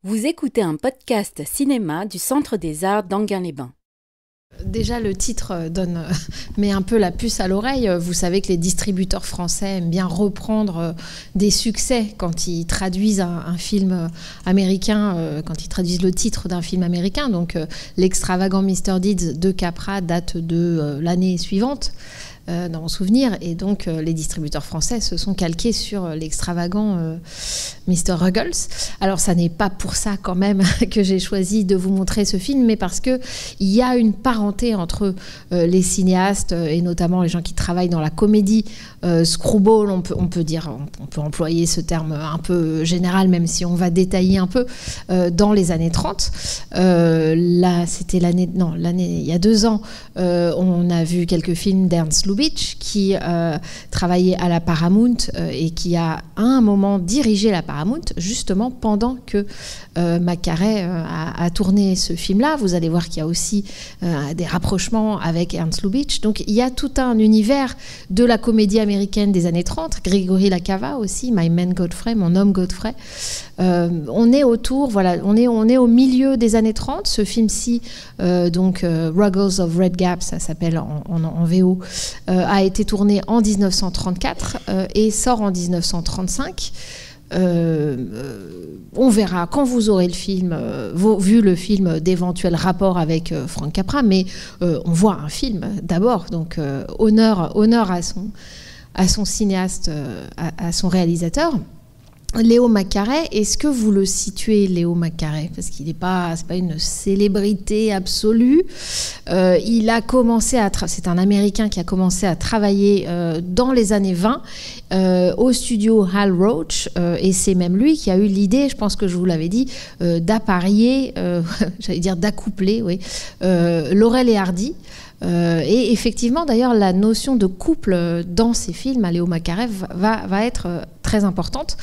Vous écoutez un podcast cinéma du Centre des Arts d'Enghien-les-Bains. Déjà, le titre met un peu la puce à l'oreille. Vous savez que les distributeurs français aiment bien reprendre des succès quand ils traduisent un film américain, quand ils traduisent le titre d'un film américain. Donc, l'extravagant Mr. Deeds de Capra date de l'année suivante. Dans mon souvenir, et donc les distributeurs français se sont calqués sur l'extravagant Mr. Ruggles. Alors ça n'est pas pour ça quand même que j'ai choisi de vous montrer ce film, mais parce qu'il y a une parenté entre les cinéastes et notamment les gens qui travaillent dans la comédie screwball, on peut employer ce terme un peu général, même si on va détailler un peu, dans les années 30. Là, c'était il y a 2 ans, on a vu quelques films d'Ernst Lubitsch qui travaillait à la Paramount et qui a à un moment dirigé la Paramount justement pendant que Mac-Carré a tourné ce film-là. Vous allez voir qu'il y a aussi des rapprochements avec Ernst Lubitsch. Donc il y a tout un univers de la comédie américaine des années 30. Grigory La Cava aussi, My Man Godfrey, Mon homme Godfrey. On est on est au milieu des années 30. Ce film-ci, Ruggles of Red Gap, ça s'appelle en VO, a été tourné en 1934 et sort en 1935. On verra quand vous aurez le film, vu le film, d'éventuels rapports avec Frank Capra, mais on voit un film d'abord, donc honneur à son cinéaste, à son réalisateur. Léo Mac-Carré, est-ce que vous le situez, Léo Mac-Caré? Parce qu'il n'est pas, c'est pas une célébrité absolue. Il a commencé c'est un Américain qui a commencé à travailler dans les années 20 au studio Hal Roach, et c'est même lui qui a eu l'idée, je pense que je vous l'avais dit, d'apparier, j'allais dire d'accoupler, oui, Laurel et Hardy. Et effectivement, d'ailleurs, la notion de couple dans ces films à Léo Mac-Caré va être très importante.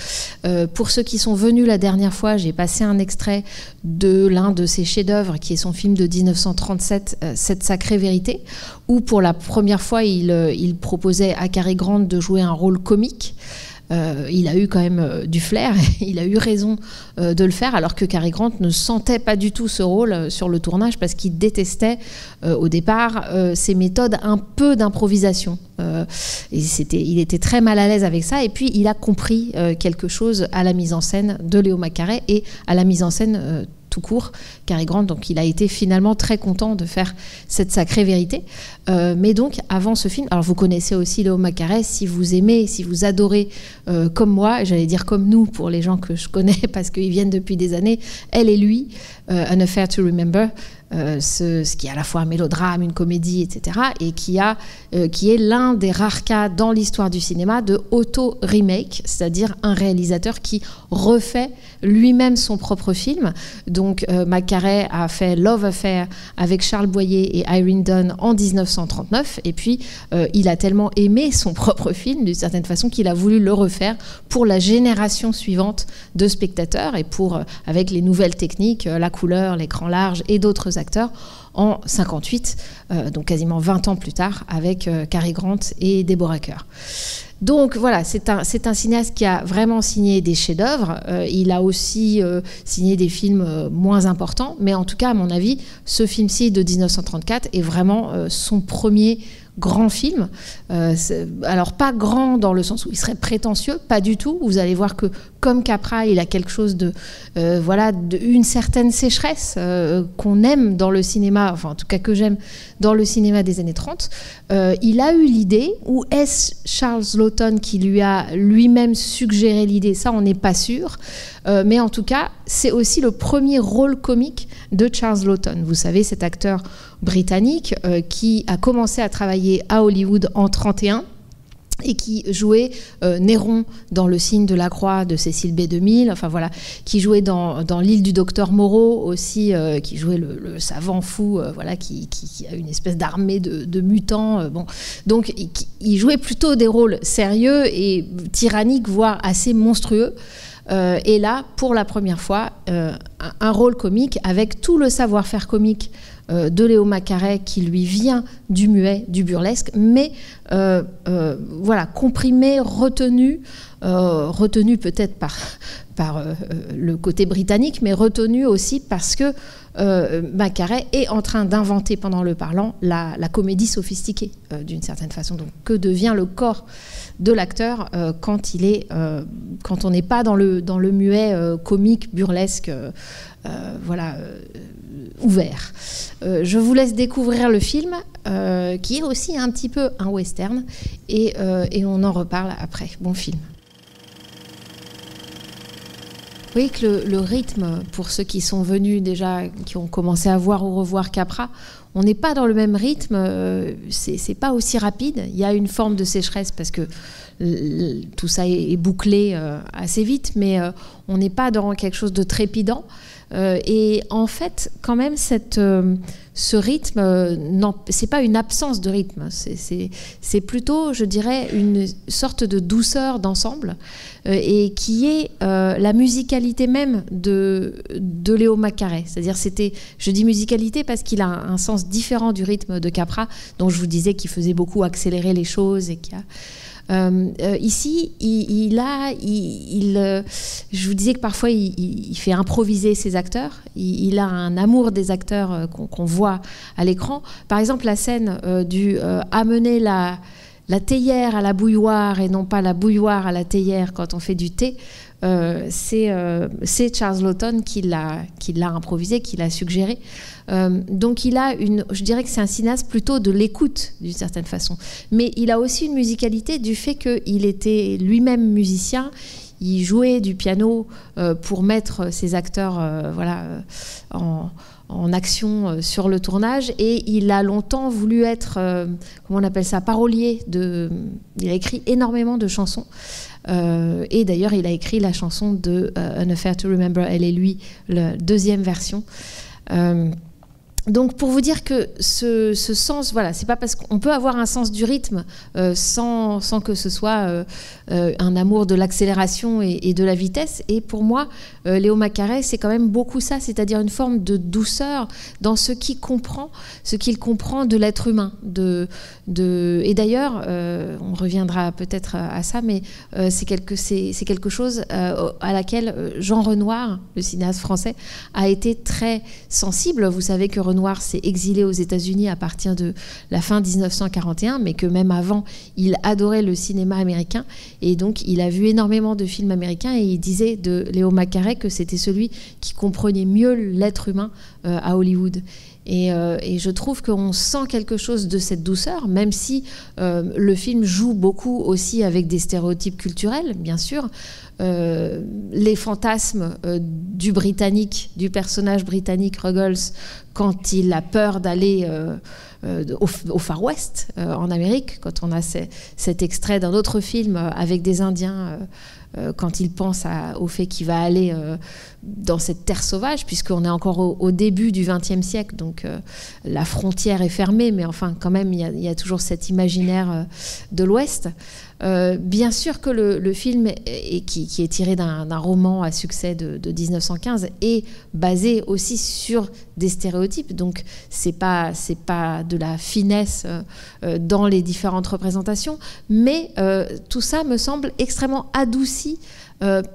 Pour ceux qui sont venus la dernière fois, j'ai passé un extrait de l'un de ses chefs-d'œuvre, qui est son film de 1937, Cette sacrée vérité, où pour la première fois, il proposait à Cary Grant de jouer un rôle comique. Il a eu quand même du flair, il a eu raison de le faire, alors que Cary Grant ne sentait pas du tout ce rôle sur le tournage parce qu'il détestait au départ ces méthodes un peu d'improvisation. Il était très mal à l'aise avec ça, et puis il a compris quelque chose à la mise en scène de Léo Mac-Caré et à la mise en scène tout court, Cary Grant. Donc il a été finalement très content de faire Cette sacrée vérité. Mais donc avant ce film, alors vous connaissez aussi Léo Mac-Caré, si vous aimez, si vous adorez comme moi, j'allais dire comme nous pour les gens que je connais parce qu'ils viennent depuis des années, Elle et lui, An Affair to Remember, ce qui est à la fois un mélodrame, une comédie, etc., et qui est l'un des rares cas dans l'histoire du cinéma de auto-remake, c'est-à-dire un réalisateur qui refait lui-même son propre film. Donc Mac-Caré a fait Love Affair avec Charles Boyer et Irene Dunne en 1939, et puis il a tellement aimé son propre film d'une certaine façon qu'il a voulu le refaire pour la génération suivante de spectateurs et avec les nouvelles techniques, la couleur, l'écran large et d'autres acteurs en 58, donc quasiment 20 ans plus tard, avec Cary Grant et Deborah Kerr. Donc voilà, c'est un cinéaste qui a vraiment signé des chefs-d'œuvre. Il a aussi signé des films moins importants, mais en tout cas, à mon avis, ce film-ci de 1934 est vraiment son premier grand film. Alors pas grand dans le sens où il serait prétentieux, pas du tout. Vous allez voir que comme Capra, il a quelque chose une certaine sécheresse qu'on aime dans le cinéma, enfin en tout cas que j'aime dans le cinéma des années 30. Il a eu l'idée, ou est-ce Charles Laughton qui lui a lui-même suggéré l'idée? Ça, on n'est pas sûr. Mais en tout cas, c'est aussi le premier rôle comique de Charles Laughton. Vous savez, cet acteur britannique qui a commencé à travailler à Hollywood en 1931 et qui jouait Néron dans Le signe de la croix de Cécile B. 2000, enfin voilà, qui jouait dans L'île du docteur Moreau aussi, qui jouait le savant fou, voilà, qui a une espèce d'armée de mutants. Bon. Donc il jouait plutôt des rôles sérieux et tyranniques, voire assez monstrueux. Et là, pour la première fois, un rôle comique avec tout le savoir-faire comique de Léo Macaré qui lui vient du muet, du burlesque, mais voilà, comprimé, retenu peut-être par le côté britannique, mais retenu aussi parce que Macaré est en train d'inventer pendant le parlant la comédie sophistiquée d'une certaine façon. Donc que devient le corps de l'acteur quand on n'est pas dans le muet comique, burlesque, voilà, ouvert. Je vous laisse découvrir le film qui est aussi un petit peu un western et on en reparle après. Bon film. Vous voyez que le rythme, pour ceux qui sont venus déjà, qui ont commencé à voir ou revoir Capra, on n'est pas dans le même rythme, c'est pas aussi rapide. Il y a une forme de sécheresse parce que tout ça est bouclé assez vite, mais on n'est pas dans quelque chose de trépidant. Et en fait, quand même, ce rythme, c'est pas une absence de rythme, c'est plutôt, je dirais, une sorte de douceur d'ensemble et qui est la musicalité même de Léo Macaré. C'est-à-dire, je dis musicalité parce qu'il a un sens différent du rythme de Capra, dont je vous disais qu'il faisait beaucoup accélérer les choses et qu'il y a... ici, je vous disais que parfois il fait improviser ses acteurs. Il a un amour des acteurs qu'on voit à l'écran. Par exemple, la scène du amener la théière à la bouilloire et non pas la bouilloire à la théière quand on fait du thé. C'est Charles Laughton qui l'a improvisé, qui l'a suggéré. Donc je dirais que c'est un cinéaste plutôt de l'écoute d'une certaine façon. Mais il a aussi une musicalité du fait qu'il était lui-même musicien. Il jouait du piano pour mettre ses acteurs en action sur le tournage, et il a longtemps voulu être, comment on appelle ça, parolier. Il a écrit énormément de chansons. Et d'ailleurs, il a écrit la chanson de An Affair to Remember, elle et lui, la deuxième version. Donc pour vous dire que ce sens, voilà, c'est pas parce qu'on peut avoir un sens du rythme sans que ce soit un amour de l'accélération et de la vitesse. Et pour moi, Léo Macaré, c'est quand même beaucoup ça, c'est-à-dire une forme de douceur dans ce qu'il comprend de l'être humain. Et d'ailleurs, on reviendra peut-être à ça, mais c'est quelque chose à laquelle Jean Renoir, le cinéaste français, a été très sensible. Vous savez que Renoir s'est exilé aux États-Unis à partir de la fin 1941, mais que même avant, il adorait le cinéma américain. Et donc, il a vu énormément de films américains et il disait de Léo Macaré que c'était celui qui comprenait mieux l'être humain à Hollywood. Et je trouve qu'on sent quelque chose de cette douceur, même si le film joue beaucoup aussi avec des stéréotypes culturels, bien sûr. Les fantasmes du personnage britannique Ruggles, quand il a peur d'aller au Far West, en Amérique, quand on a cet extrait d'un autre film avec des Indiens, quand il pense au fait qu'il va aller dans cette terre sauvage, puisqu'on est encore au début du XXe siècle, donc la frontière est fermée, mais enfin quand même il y a toujours cet imaginaire de l'Ouest. Bien sûr que le film, qui est tiré d'un roman à succès de 1915, est basé aussi sur des stéréotypes, donc c'est pas de la finesse dans les différentes représentations, mais tout ça me semble extrêmement adouci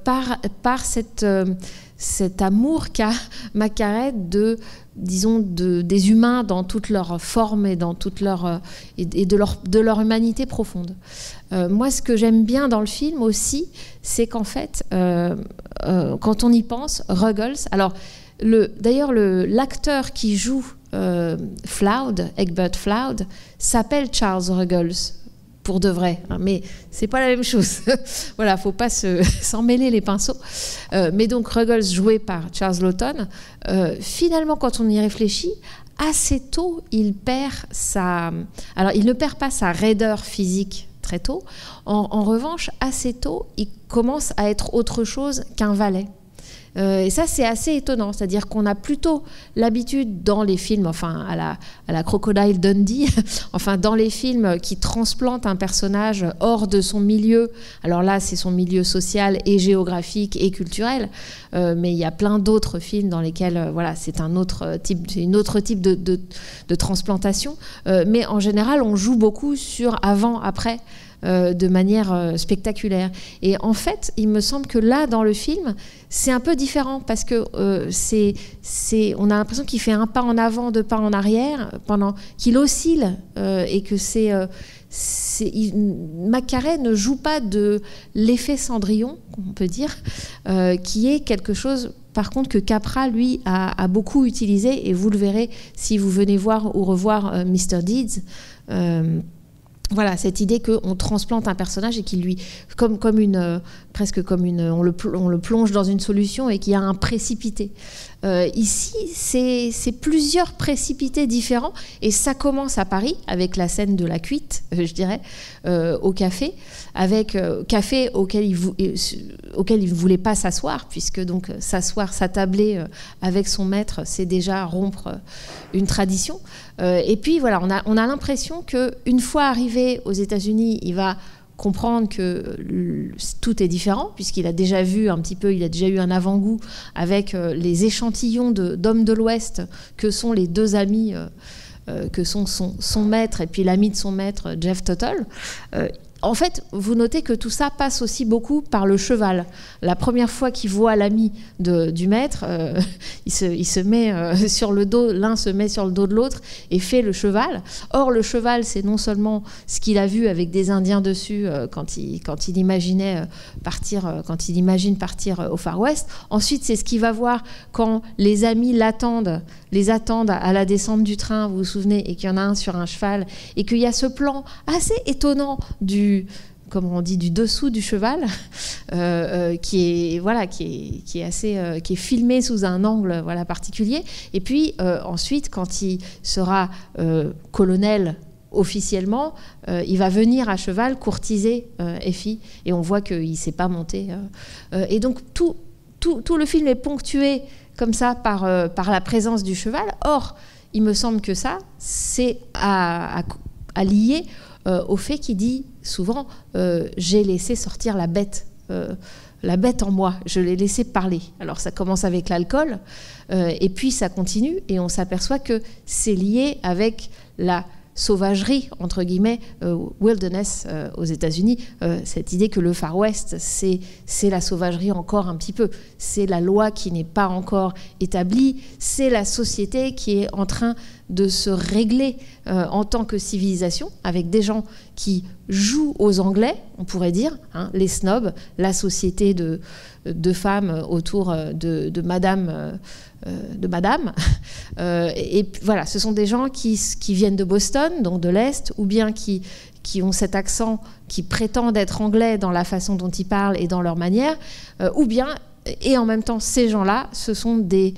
par cet amour qu'a Macaré des humains dans toute leur forme et dans toute de leur humanité profonde. Moi, ce que j'aime bien dans le film aussi, c'est qu'en fait, quand on y pense, Ruggles, alors d'ailleurs l'acteur qui joue Egbert Flood, s'appelle Charles Ruggles. Pour de vrai, hein, mais c'est pas la même chose. Voilà, faut pas s'en mêler les pinceaux. Mais donc Ruggles, joué par Charles Laughton, finalement, quand on y réfléchit, assez tôt, il ne perd pas sa raideur physique très tôt. En revanche, assez tôt, il commence à être autre chose qu'un valet. Et ça, c'est assez étonnant. C'est-à-dire qu'on a plutôt l'habitude dans les films, enfin à la Crocodile Dundee, enfin dans les films qui transplantent un personnage hors de son milieu. Alors là, c'est son milieu social et géographique et culturel. Mais il y a plein d'autres films dans lesquels voilà, c'est un autre type de transplantation. Mais en général, on joue beaucoup sur avant-après. De manière spectaculaire. Et en fait, il me semble que là, dans le film, c'est un peu différent parce que on a l'impression qu'il fait un pas en avant, deux pas en arrière, pendant qu'il oscille et que Mac-Carré ne joue pas de l'effet Cendrillon, on peut dire, qui est quelque chose, par contre, que Capra, lui, a beaucoup utilisé, et vous le verrez si vous venez voir ou revoir Mr. Deeds. Voilà, cette idée qu'on transplante un personnage et qu'il lui, presque comme on le plonge dans une solution et qu'il y a un précipité. Ici, c'est plusieurs précipités différents, et ça commence à Paris avec la scène de la cuite, je dirais, au café, avec café auquel il ne voulait pas s'asseoir, puisque donc s'asseoir, s'attabler avec son maître, c'est déjà rompre une tradition. Et puis voilà, on a l'impression qu'une fois arrivé aux États-Unis, il va comprendre que tout est différent, puisqu'il a déjà vu un petit peu, il a déjà eu un avant-goût avec les échantillons d'hommes de l'Ouest que sont les deux amis, que sont son maître et puis l'ami de son maître, Jeff Tuttle. En fait, vous notez que tout ça passe aussi beaucoup par le cheval. La première fois qu'il voit l'ami du maître, il se met sur le dos, l'un se met sur le dos de l'autre et fait le cheval. Or, le cheval, c'est non seulement ce qu'il a vu avec des Indiens dessus quand il imagine partir au Far West. Ensuite, c'est ce qu'il va voir quand les amis les attendent à la descente du train, vous vous souvenez, et qu'il y en a un sur un cheval, et qu'il y a ce plan assez étonnant du dessous du cheval, qui est filmé sous un angle particulier. Et puis ensuite, quand il sera colonel officiellement, il va venir à cheval courtiser Effie, et on voit qu'il ne sait pas monter. Et donc tout le film est ponctué comme ça par la présence du cheval. Or, il me semble que ça, c'est à lier au fait qu'il dit souvent j'ai laissé sortir la bête en moi, je l'ai laissé parler. Alors ça commence avec l'alcool, et puis ça continue, et on s'aperçoit que c'est lié avec la sauvagerie, entre guillemets, wilderness aux États-Unis, cette idée que le Far West, c'est la sauvagerie encore un petit peu. C'est la loi qui n'est pas encore établie, c'est la société qui est en train de se régler en tant que civilisation, avec des gens qui jouent aux Anglais, on pourrait dire, hein, les snobs, la société de femmes autour de Madame. Et voilà, ce sont des gens qui viennent de Boston, donc de l'Est, ou bien qui ont cet accent, qui prétendent être anglais dans la façon dont ils parlent et dans leur manière, ou bien, et en même temps, ces gens-là, ce sont des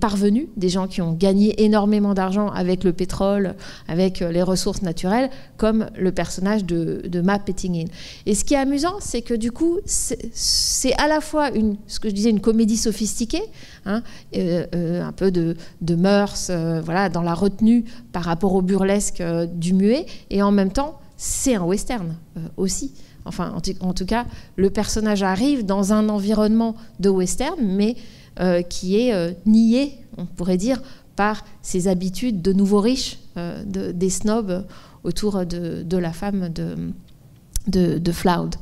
parvenus, des gens qui ont gagné énormément d'argent avec le pétrole, avec les ressources naturelles, comme le personnage de Ma Pettingil. Et ce qui est amusant, c'est que du coup, c'est à la fois ce que je disais, une comédie sophistiquée, hein, un peu de mœurs, voilà, dans la retenue par rapport au burlesque du muet, et en même temps, c'est un western aussi. Enfin, en tout cas, le personnage arrive dans un environnement de western, mais qui est nié, on pourrait dire, par ses habitudes de nouveaux riches, des snobs autour de la femme de Floud.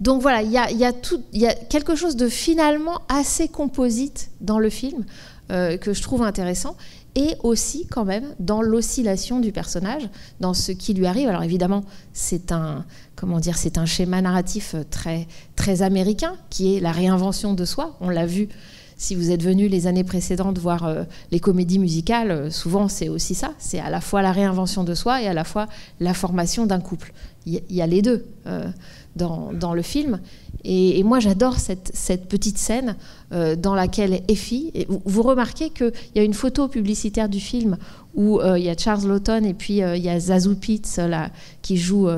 Donc voilà, il y a quelque chose de finalement assez composite dans le film que je trouve intéressant, et aussi quand même dans l'oscillation du personnage, dans ce qui lui arrive. Alors évidemment, c'est un schéma narratif très, très américain, qui est la réinvention de soi. On l'a vu, si vous êtes venu les années précédentes voir les comédies musicales, souvent c'est aussi ça, c'est à la fois la réinvention de soi et à la fois la formation d'un couple. Il y a les deux dans le film. Et moi, j'adore cette petite scène dans laquelle Effie... Vous remarquez qu'il y a une photo publicitaire du film où il y a Charles Laughton et puis il y a Zazie Beetz qui joue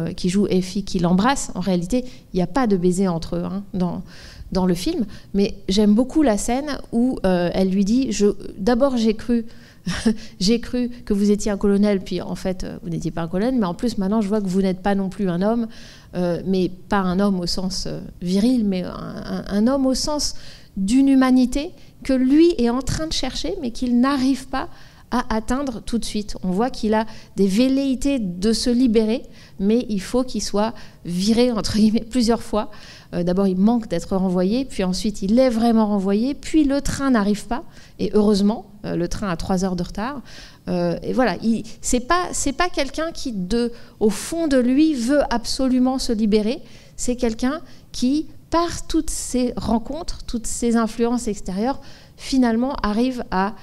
Effie, qui l'embrasse. En réalité, il n'y a pas de baiser entre eux dans le film, mais j'aime beaucoup la scène où elle lui dit d'abord j'ai cru que vous étiez un colonel, puis en fait vous n'étiez pas un colonel, mais en plus maintenant je vois que vous n'êtes pas non plus un homme, mais pas un homme au sens viril, mais un homme au sens d'une humanité que lui est en train de chercher, mais qu'il n'arrive pas à atteindre tout de suite. On voit qu'il a des velléités de se libérer, mais il faut qu'il soit viré, entre guillemets, plusieurs fois. D'abord, il manque d'être renvoyé, puis ensuite, il est vraiment renvoyé, puis le train n'arrive pas, et heureusement, le train a 3 heures de retard. Et voilà, c'est pas quelqu'un qui, au fond de lui, veut absolument se libérer. C'est quelqu'un qui, par toutes ces rencontres, toutes ces influences extérieures, finalement arrive à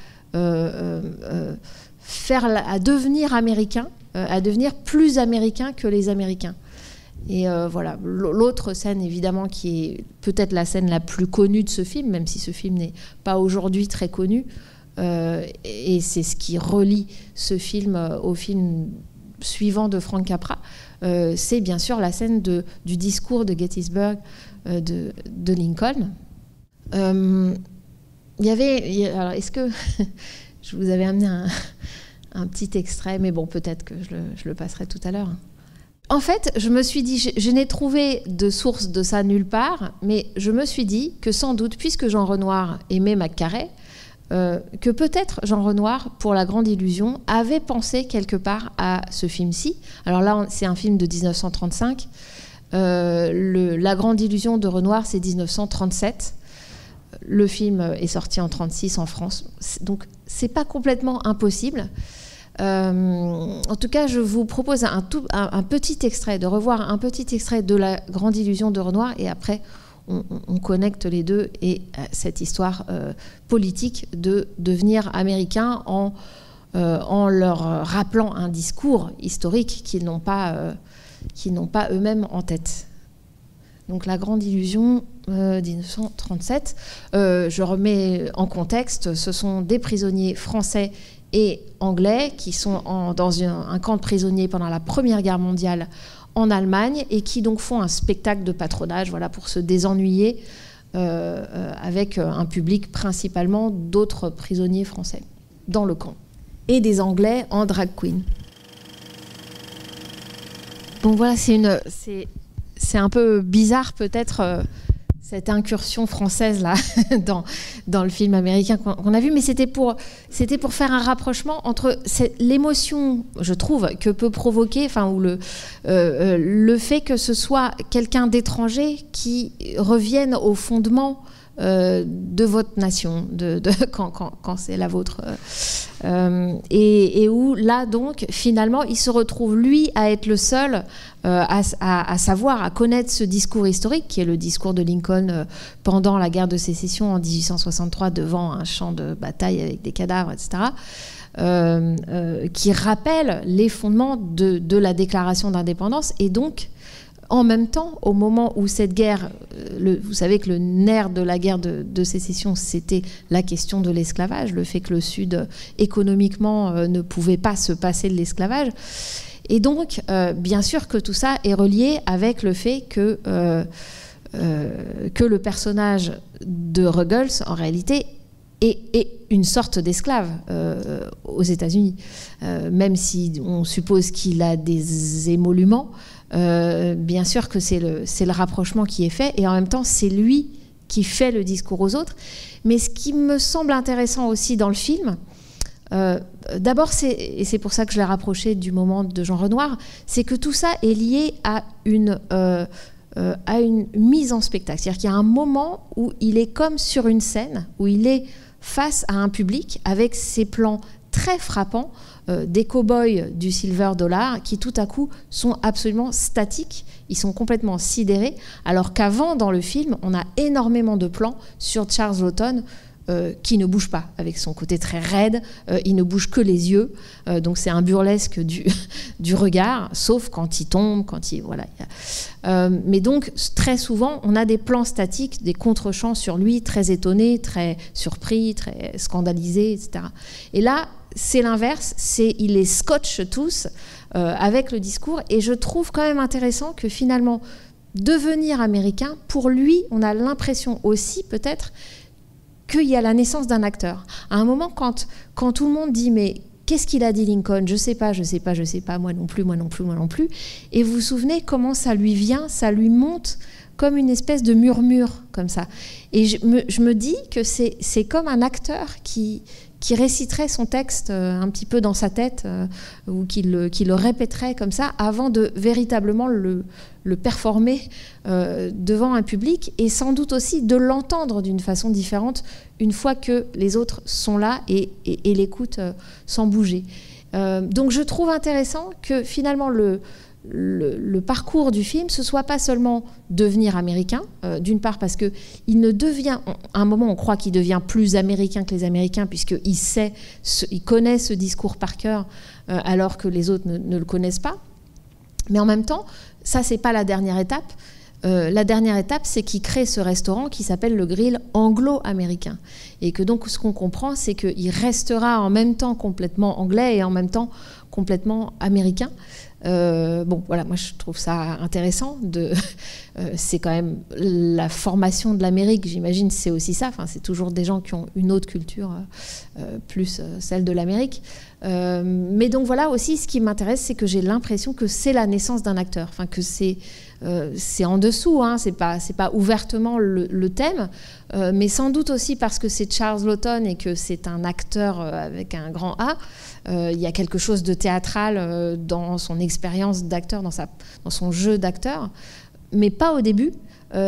devenir américain, à devenir plus américain que les Américains. Et voilà, l'autre scène évidemment qui est peut-être la scène la plus connue de ce film, même si ce film n'est pas aujourd'hui très connu, et c'est ce qui relie ce film au film suivant de Frank Capra, c'est bien sûr la scène du discours de Gettysburg de Lincoln. Alors, est-ce que je vous avais amené un petit extrait, mais bon, peut-être que je le passerai tout à l'heure. En fait, je me suis dit, je n'ai trouvé de source de ça nulle part, mais je me suis dit que sans doute, puisque Jean Renoir aimait McCarey, que peut-être Jean Renoir, pour La Grande Illusion, avait pensé quelque part à ce film-ci. Alors là, c'est un film de 1935. La Grande Illusion de Renoir, c'est 1937. Le film est sorti en 1936 en France. Donc, c'est pas complètement impossible. En tout cas, je vous propose un petit extrait, de revoir un petit extrait de La Grande Illusion de Renoir, et après, on connecte les deux et cette histoire politique de devenir américain en leur rappelant un discours historique qu'ils n'ont pas eux-mêmes en tête. Donc La Grande Illusion, 1937. Je remets en contexte, ce sont des prisonniers français et anglais qui sont dans un camp de prisonniers pendant la Première Guerre mondiale en Allemagne et qui donc font un spectacle de patronage, voilà, pour se désennuyer avec un public principalement d'autres prisonniers français dans le camp et des Anglais en drag queen. Donc voilà, c'est un peu bizarre peut-être cette incursion française là dans le film américain qu'on a vu, mais c'était pour faire un rapprochement entre l'émotion, je trouve, que peut provoquer, ou le fait que ce soit quelqu'un d'étranger qui revienne au fondement de votre nation, quand c'est la vôtre, et où là donc finalement il se retrouve lui à être le seul à savoir, à connaître ce discours historique qui est le discours de Lincoln pendant la guerre de sécession en 1863 devant un champ de bataille avec des cadavres, etc., qui rappelle les fondements de la déclaration d'indépendance. Et donc en même temps, au moment où cette guerre, vous savez que le nerf de la guerre de sécession, c'était la question de l'esclavage, le fait que le Sud, économiquement, ne pouvait pas se passer de l'esclavage. Et donc, bien sûr que tout ça est relié avec le fait que le personnage de Ruggles, en réalité, est une sorte d'esclave aux États-Unis. Même si on suppose qu'il a des émoluments, bien sûr que c'est le rapprochement qui est fait, et en même temps c'est lui qui fait le discours aux autres. Mais ce qui me semble intéressant aussi dans le film, d'abord et c'est pour ça que je l'ai rapproché du moment de Jean Renoir, c'est que tout ça est lié à une mise en spectacle. C'est-à-dire qu'il y a un moment où il est comme sur une scène, où il est face à un public avec ses plans très frappants, des cow-boys du Silver Dollar qui tout à coup sont absolument statiques, ils sont complètement sidérés, alors qu'avant dans le film on a énormément de plans sur Charles Laughton qui ne bouge pas, avec son côté très raide, il ne bouge que les yeux, donc c'est un burlesque du regard, sauf quand il tombe, voilà. Mais donc très souvent on a des plans statiques, des contre-champs sur lui, très étonné, très surpris, très scandalisé, etc. Et là c'est l'inverse, il les scotche tous avec le discours, et je trouve quand même intéressant que finalement devenir américain, pour lui, on a l'impression aussi peut-être qu'il y a la naissance d'un acteur. À un moment, quand tout le monde dit « mais qu'est-ce qu'il a dit Lincoln ? Je sais pas, moi non plus. » Et vous vous souvenez comment ça lui vient, ça lui monte comme une espèce de murmure, comme ça. Et je me dis que c'est comme un acteur qui réciterait son texte un petit peu dans sa tête, ou qui le répéterait comme ça, avant de véritablement le performer devant un public, et sans doute aussi de l'entendre d'une façon différente une fois que les autres sont là et l'écoutent sans bouger. Donc je trouve intéressant que finalement le parcours du film, ce soit pas seulement devenir américain, d'une part parce que il ne devient, à un moment on croit qu'il devient plus américain que les Américains, puisqu'il il connaît ce discours par cœur, alors que les autres ne le connaissent pas. Mais en même temps, ça c'est pas la dernière étape. La dernière étape, c'est qu'il crée ce restaurant qui s'appelle le Grill anglo-américain. Et que donc ce qu'on comprend, c'est qu'il restera en même temps complètement anglais et en même temps complètement américain. Bon, voilà, moi je trouve ça intéressant. C'est quand même la formation de l'Amérique, j'imagine, c'est aussi ça. Enfin, c'est toujours des gens qui ont une autre culture, plus celle de l'Amérique. Mais donc voilà, aussi, ce qui m'intéresse, c'est que j'ai l'impression que c'est la naissance d'un acteur. Enfin, que c'est en dessous, hein, c'est pas ouvertement le thème, mais sans doute aussi parce que c'est Charles Laughton et que c'est un acteur avec un grand A. Il y a quelque chose de théâtral dans son expérience d'acteur, dans son jeu d'acteur, mais pas au début.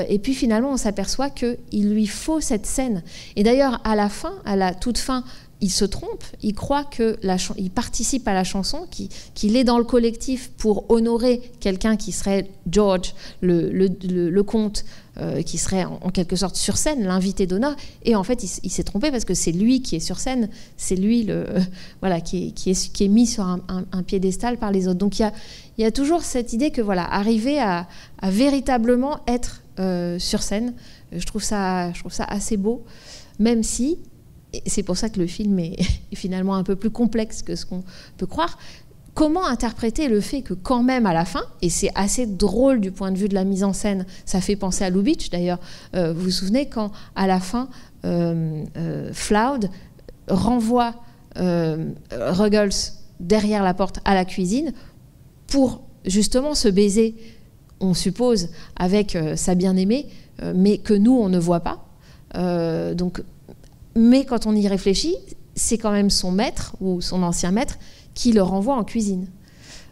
Et puis finalement, on s'aperçoit qu'il lui faut cette scène. Et d'ailleurs, à la fin, à la toute fin, il se trompe, il croit qu'il participe à la chanson, qu'il est dans le collectif pour honorer quelqu'un qui serait George, le comte, qui serait en quelque sorte sur scène, l'invité d'honneur. Et en fait, il s'est trompé parce que c'est lui qui est sur scène, c'est lui voilà, qui est mis sur un piédestal par les autres. Donc il y a toujours cette idée que voilà, arriver à véritablement être sur scène, je trouve ça assez beau, même si... C'est pour ça que le film est finalement un peu plus complexe que ce qu'on peut croire. Comment interpréter le fait que quand même à la fin, et c'est assez drôle du point de vue de la mise en scène, ça fait penser à Lubitsch d'ailleurs, vous vous souvenez quand à la fin Floud renvoie Ruggles derrière la porte à la cuisine pour justement se baiser, on suppose, avec sa bien-aimée, mais que nous on ne voit pas. Mais quand on y réfléchit, c'est quand même son maître ou son ancien maître qui le renvoie en cuisine.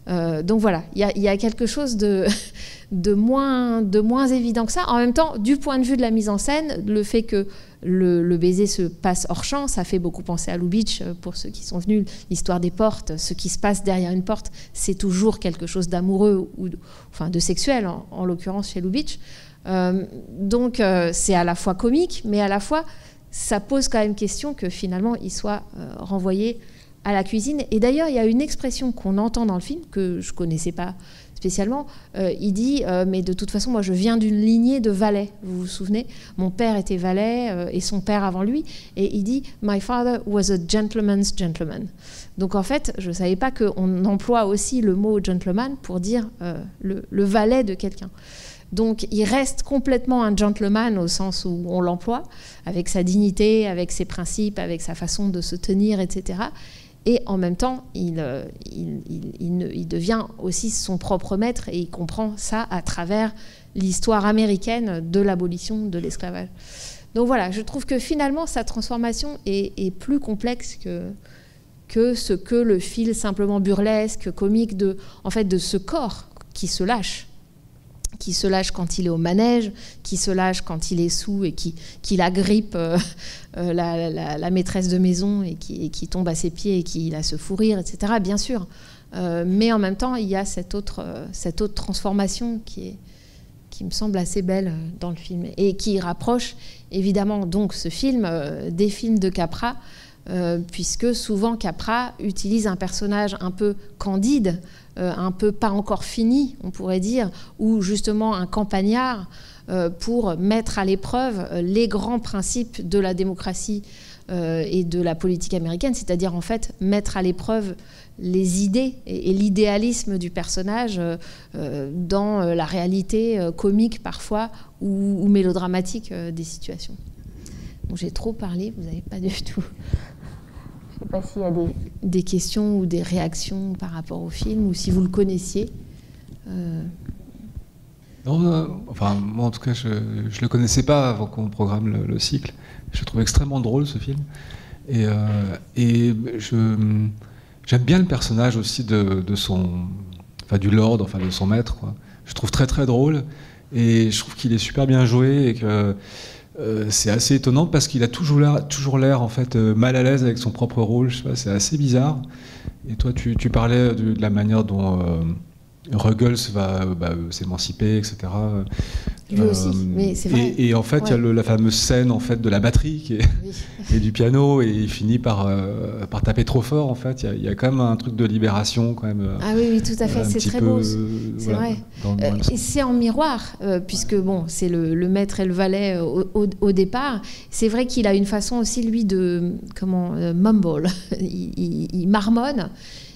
Donc voilà, il y a quelque chose de moins évident que ça. En même temps, du point de vue de la mise en scène, le fait que le baiser se passe hors champ, ça fait beaucoup penser à Lubitsch. Pour ceux qui sont venus, l'histoire des portes, ce qui se passe derrière une porte, c'est toujours quelque chose d'amoureux ou enfin de sexuel, en l'occurrence chez Lubitsch. Donc c'est à la fois comique, mais à la fois ça pose quand même question que finalement il soit renvoyé à la cuisine. Et d'ailleurs, il y a une expression qu'on entend dans le film que je ne connaissais pas spécialement. Il dit mais de toute façon, moi je viens d'une lignée de valets. Vous vous souvenez ? Mon père était valet et son père avant lui. Et il dit My father was a gentleman's gentleman. Donc en fait, je ne savais pas qu'on emploie aussi le mot gentleman pour dire le valet de quelqu'un. Donc il reste complètement un gentleman au sens où on l'emploie, avec sa dignité, avec ses principes, avec sa façon de se tenir, etc. Et en même temps, il devient aussi son propre maître et il comprend ça à travers l'histoire américaine de l'abolition de l'esclavage. Donc voilà, je trouve que finalement, sa transformation est plus complexe que ce que le fil simplement burlesque, comique de ce corps qui se lâche quand il est au manège, qui se lâche quand il est sous et qui agrippe la maîtresse de maison et qui tombe à ses pieds et qui la se fou rire, etc. Bien sûr. Mais en même temps, il y a cette autre transformation qui me semble assez belle dans le film et qui rapproche évidemment donc ce film des films de Capra, puisque souvent Capra utilise un personnage un peu candide, un peu pas encore fini, on pourrait dire, ou justement un campagnard pour mettre à l'épreuve les grands principes de la démocratie et de la politique américaine, c'est-à-dire en fait mettre à l'épreuve les idées et l'idéalisme du personnage dans la réalité comique parfois ou mélodramatique des situations. Donc, j'ai trop parlé, vous n'avez pas du tout... Je ne sais pas s'il y a des questions ou des réactions par rapport au film, ou si vous le connaissiez. Non, enfin, moi en tout cas, je ne le connaissais pas avant qu'on programme le cycle. Je le trouve extrêmement drôle, ce film. Et j'aime bien le personnage aussi de son... Enfin, du Lord, enfin de son maître, quoi. Je trouve très très drôle. Et je trouve qu'il est super bien joué et que... c'est assez étonnant parce qu'il a toujours l'air en fait mal à l'aise avec son propre rôle. Je sais pas, c'est assez bizarre. Et toi, tu parlais de la manière dont Ruggles va s'émanciper, etc. Lui aussi, mais c'est vrai. Et en fait, il y a la fameuse scène en fait de la batterie et du piano, et il finit par taper trop fort. En fait, il y a quand même un truc de libération quand même. Ah oui, tout à fait. C'est très beau. C'est vrai. Et c'est en miroir, puisque bon, c'est le maître et le valet au départ. C'est vrai qu'il a une façon aussi lui de mumble. Il marmonne.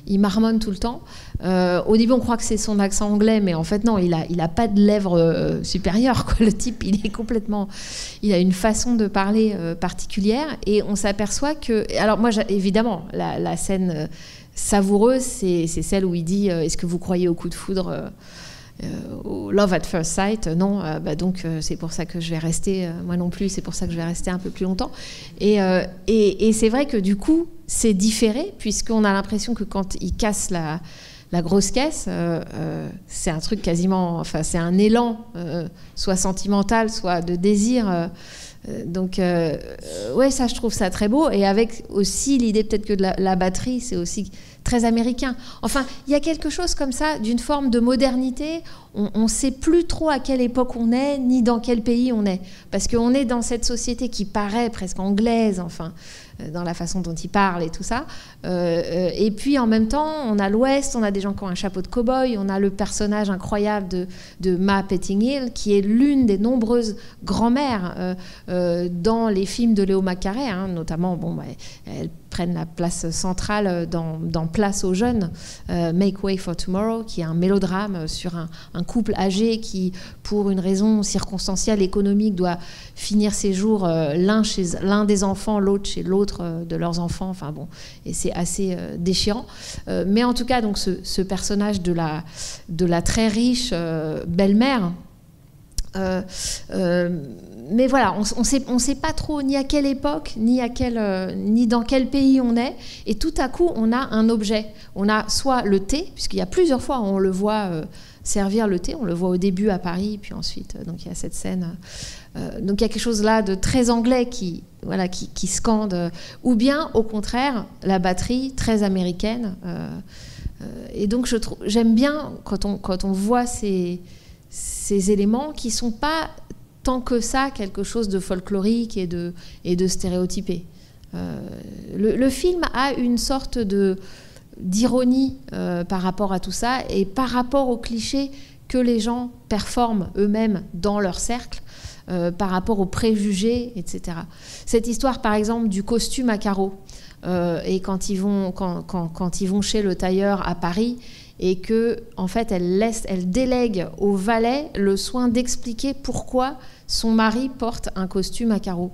Il marmonne tout le temps. Au début, on croit que c'est son accent anglais, mais en fait, non, il a pas de lèvres supérieures, quoi. Le type, il a une façon de parler particulière, et on s'aperçoit que... Alors moi, évidemment, la scène savoureuse, c'est celle où il dit « Est-ce que vous croyez au coup de foudre au Love at First Sight ?» Non, donc c'est pour ça que je vais rester, moi non plus, c'est pour ça que je vais rester un peu plus longtemps. Et c'est vrai que du coup, c'est différé, puisqu'on a l'impression que quand il casse la grosse caisse, c'est un truc quasiment, enfin c'est un élan, soit sentimental, soit de désir. Donc ouais, ça je trouve ça très beau, et avec aussi l'idée peut-être que la batterie, c'est aussi très américain. Enfin, il y a quelque chose comme ça, d'une forme de modernité. On ne sait plus trop à quelle époque on est, ni dans quel pays on est. Parce qu'on est dans cette société qui paraît presque anglaise, enfin, dans la façon dont ils parlent et tout ça. Et puis, en même temps, on a l'Ouest, on a des gens qui ont un chapeau de cow-boy, on a le personnage incroyable de Ma Pettingill, qui est l'une des nombreuses grand-mères dans les films de Léo McCarey, hein, notamment, elles prennent la place centrale dans Place aux jeunes, Make Way for Tomorrow, qui est un mélodrame sur un couple âgé qui, pour une raison circonstancielle économique, doit finir ses jours l'un chez l'un des enfants, l'autre chez l'autre de leurs enfants. Enfin bon, et c'est assez déchirant. Mais en tout cas, donc ce personnage de la très riche belle-mère. Mais voilà, on sait pas trop ni à quelle époque, ni dans quel pays on est. Et tout à coup, on a un objet. On a soit le thé, puisqu'il y a plusieurs fois où on le voit servir le thé. On le voit au début à Paris, puis ensuite, donc il y a cette scène. Donc il y a quelque chose là de très anglais qui scande. Ou bien, au contraire, la batterie très américaine. Et donc j'aime bien quand on voit ces éléments qui ne sont pas tant que ça quelque chose de folklorique et de stéréotypé. Le film a une sorte d'ironie par rapport à tout ça, et par rapport aux clichés que les gens performent eux-mêmes dans leur cercle, par rapport aux préjugés, etc. Cette histoire, par exemple, du costume à carreaux, et quand ils vont chez le tailleur à Paris, et que en fait elle délègue au valet le soin d'expliquer pourquoi son mari porte un costume à carreaux,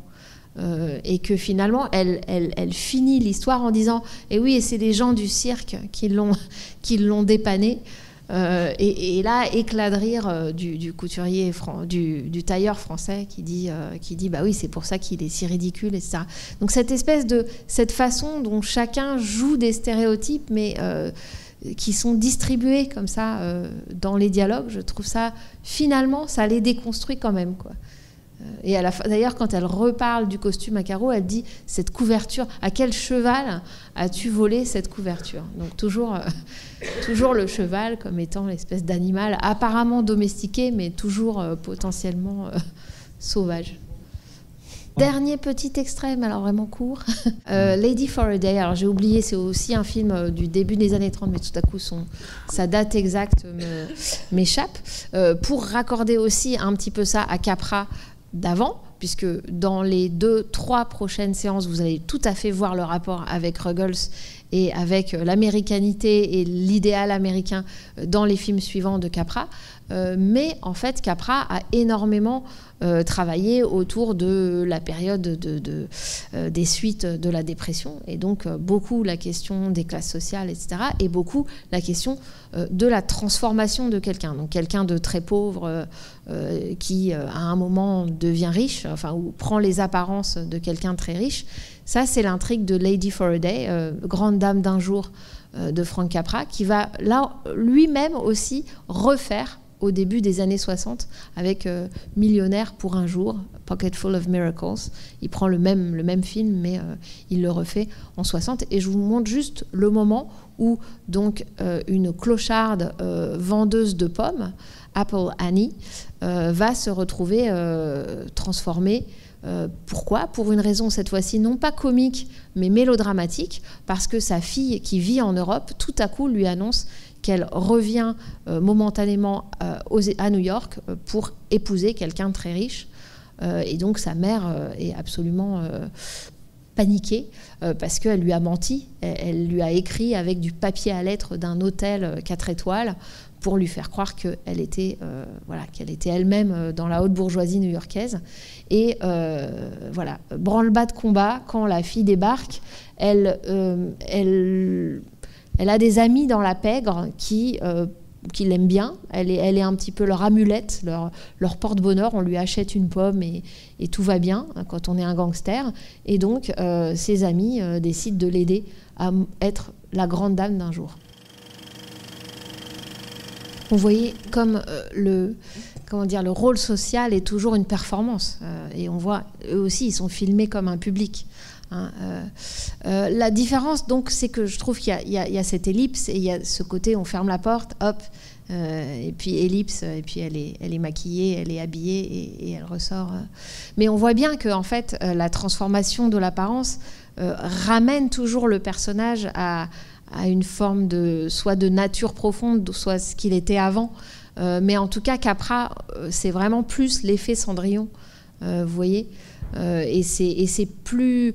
et que finalement elle finit l'histoire en disant et oui, et c'est les gens du cirque qui l'ont dépanné, et là éclat de rire du couturier du tailleur français qui dit bah oui, c'est pour ça qu'il est si ridicule, etc. Donc cette façon dont chacun joue des stéréotypes, mais qui sont distribués comme ça dans les dialogues, je trouve ça, finalement, ça les déconstruit quand même, quoi. Et à la fin, d'ailleurs, quand elle reparle du costume à carreaux, elle dit cette couverture, à quel cheval as-tu volé cette couverture? Donc toujours le cheval comme étant l'espèce d'animal apparemment domestiqué, mais toujours potentiellement sauvage. Dernier petit extrait, mais alors vraiment court. Lady for a Day. Alors j'ai oublié, c'est aussi un film du début des années 30, mais tout à coup sa date exacte m'échappe. Pour raccorder aussi un petit peu ça à Capra d'avant, puisque dans les 2-3 prochaines séances, vous allez tout à fait voir le rapport avec Ruggles et avec l'américanité et l'idéal américain dans les films suivants de Capra. Mais en fait, Capra a énormément travaillé autour de la période des suites de la dépression, et donc beaucoup la question des classes sociales, etc., et beaucoup la question de la transformation de quelqu'un. Donc quelqu'un de très pauvre qui, à un moment, devient riche, enfin, ou prend les apparences de quelqu'un de très riche. Ça, c'est l'intrigue de Lady for a Day, Grande Dame d'un jour, de Frank Capra, qui va là lui-même aussi refaire au début des années 60 avec Millionnaire pour un jour, Pocket Full of Miracles. Il prend le même film, mais il le refait en 60. Et je vous montre juste le moment où donc une clocharde vendeuse de pommes, Apple Annie, va se retrouver transformée. Pourquoi ? Pour une raison cette fois-ci non pas comique mais mélodramatique, parce que sa fille qui vit en Europe tout à coup lui annonce qu'elle revient momentanément à New York pour épouser quelqu'un de très riche. Et donc sa mère est absolument paniquée parce qu'elle lui a menti. Elle lui a écrit avec du papier à lettres d'un hôtel 4 étoiles pour lui faire croire qu'elle était, qu'elle était elle-même dans la haute bourgeoisie new-yorkaise. Et voilà, branle-bas de combat, quand la fille débarque, elle a des amis dans la pègre qui l'aiment bien. Elle est un petit peu leur amulette, leur porte-bonheur. On lui achète une pomme et tout va bien quand on est un gangster. Et donc, ses amis décident de l'aider à être la grande dame d'un jour. Vous voyez comme le rôle social est toujours une performance. Et on voit, eux aussi, ils sont filmés comme un public. La différence, donc, c'est que je trouve qu'il y a cette ellipse et il y a ce côté, on ferme la porte, hop, et puis ellipse, et puis elle est maquillée, elle est habillée et elle ressort. Mais on voit bien que, en fait, la transformation de l'apparence ramène toujours le personnage à une forme soit de nature profonde, soit ce qu'il était avant. Mais en tout cas, Capra, c'est vraiment plus l'effet Cendrillon, vous voyez, et c'est plus